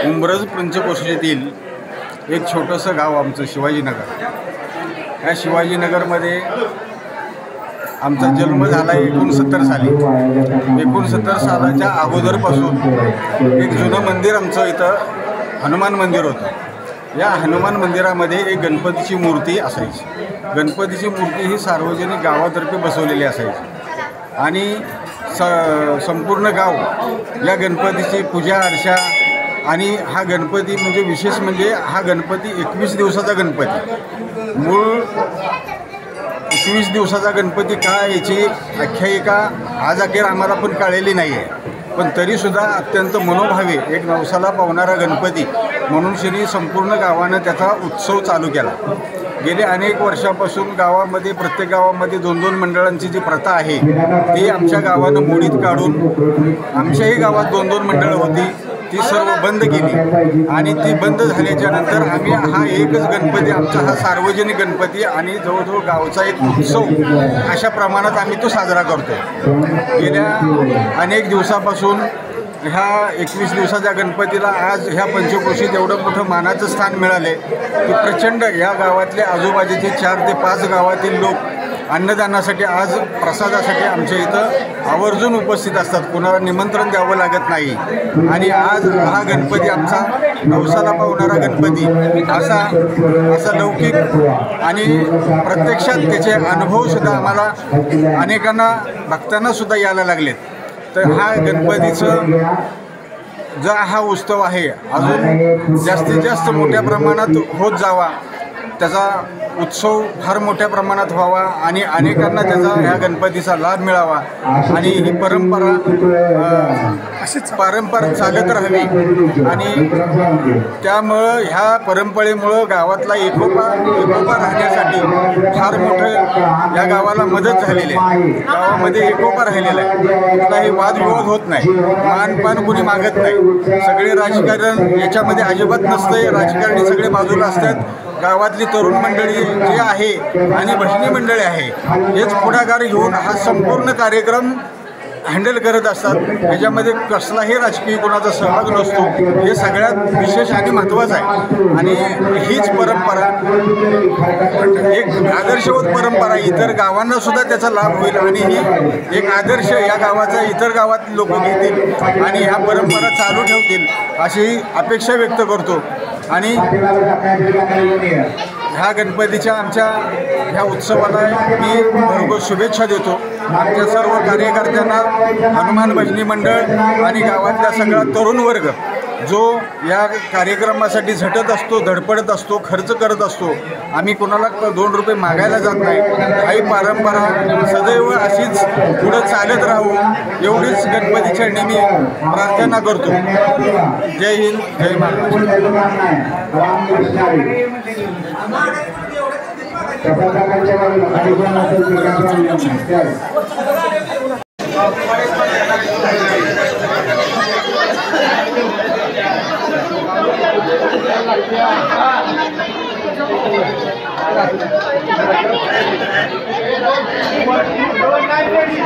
उंब्रज पंचकोशीतील एक छोटंसं गाव आमचं शिवाजीनगर. या शिवाजीनगरमध्ये आमचा जन्म झाला 69 साली. 69 सालाच्या अगोदरपासून एक जुनं मंदिर आमचं इथं हनुमान मंदिर होतं. या हनुमान मंदिरामध्ये एक गणपतीची मूर्ती असायची. गणपतीची मूर्ती ही सार्वजनिक गावातर्फे बसवलेली असायची आणि संपूर्ण गाव या गणपतीची पूजा अर्चा आणि हा गणपती म्हणजे विशेष म्हणजे हा गणपती 21 दिवसाचा गणपती. मूळ 21 दिवसाचा गणपती का याची आख्यायिका आज अखेर आम्हाला पण कळलेली नाही आहे. पण तरीसुद्धा अत्यंत मनोभावे एक नवसाला पावणारा गणपती म्हणून श्री संपूर्ण गावानं त्याचा उत्सव चालू केला. गेले अनेक वर्षापासून गावामध्ये प्रत्येक गावामध्ये 2-2 मंडळांची जी प्रथा आहे ती आमच्या गावानं मोडीत काढून आमच्याही गावात 2-2 मंडळं होती ती सर्व बंद केली आणि ती बंद झाल्याच्या नंतर आम्ही हा एकच गणपती आमचा हा सार्वजनिक गणपती आणि जवळजवळ गावचा एक उत्सव अशा प्रमाणात आम्ही तो साजरा करतो. गेल्या अनेक दिवसापासून ह्या 21 दिवसाच्या गणपतीला आज ह्या पंचक्रोशीत एवढं मोठं मानाचं स्थान मिळाले की प्रचंड या गावातले आजूबाजूचे 4 ते 5 गावातील लोक अन्नदानासाठी आज प्रसादासाठी आमच्या इथं आवर्जून उपस्थित असतात. कोणाला निमंत्रण द्यावं लागत नाही आणि आज हा गणपती आमचा नवसाला पावणारा गणपती असा लौकिक आणि प्रत्यक्षात त्याचे अनुभवसुद्धा आम्हाला अनेकांना भक्तांनासुद्धा यायला लागलेत. तर हा गणपतीचं जो हा उत्सव आहे अजून जास्तीत जास्त मोठ्या प्रमाणात होत जावा, त्याचा उत्सव फार मोठ्या प्रमाणात व्हावा आणि अनेकांना त्याचा ह्या गणपतीचा लाभ मिळावा आणि ही परंपरा चालत राहावी आणि त्यामुळं ह्या परंपरेमुळं गावातला एकोपा राहण्यासाठी फार मोठं या गावाला मदत झालेली आहे. गावामध्ये एकोपा राहिलेला आहे. कुठलाही वादविवाद होत नाही, मानपान कुणी मागत नाही. सगळे राजकारण याच्यामध्ये अजिबात नसतंय. राजकारणी सगळे बाजूला असतात. गावातली तरुण मंडळी जी आहे आणि भजनी मंडळी आहे हेच पुढाकार घेऊन हा संपूर्ण कार्यक्रम हँडल करत असतात. ह्याच्यामध्ये कसलाही राजकीय कोणाचा सहभाग नसतो. हे सगळ्यात विशेष आणि महत्त्वाचं आहे आणि हीच परंपरा एक आदर्शवत परंपरा इतर गावांना सुद्धा त्याचा लाभ होईल आणि ही एक आदर्श या गावाचा इतर गावात लोक घेतील आणि ह्या परंपरा चालू ठेवतील अशी अपेक्षा व्यक्त करतो. आणि ह्या गणपतीच्या आमच्या ह्या उत्सवाला मी भरघोस शुभेच्छा देतो. आमच्या सर्व कार्यकर्त्यांना, हनुमान भजनी मंडळ आणि गावातला सगळा तरुण वर्ग जो या कार्यक्रमासाठी झटत असतो, धडपडत असतो, खर्च करत असतो. आम्ही कोणाला 2 रुपये मागायला जात नाही. काही परंपरा सदैव अशीच पुढं चालत राहू एवढीच गणपतीच्या नेहमी प्रार्थना करतो. जय हिंद, जय महाराष्ट्र. Thank you.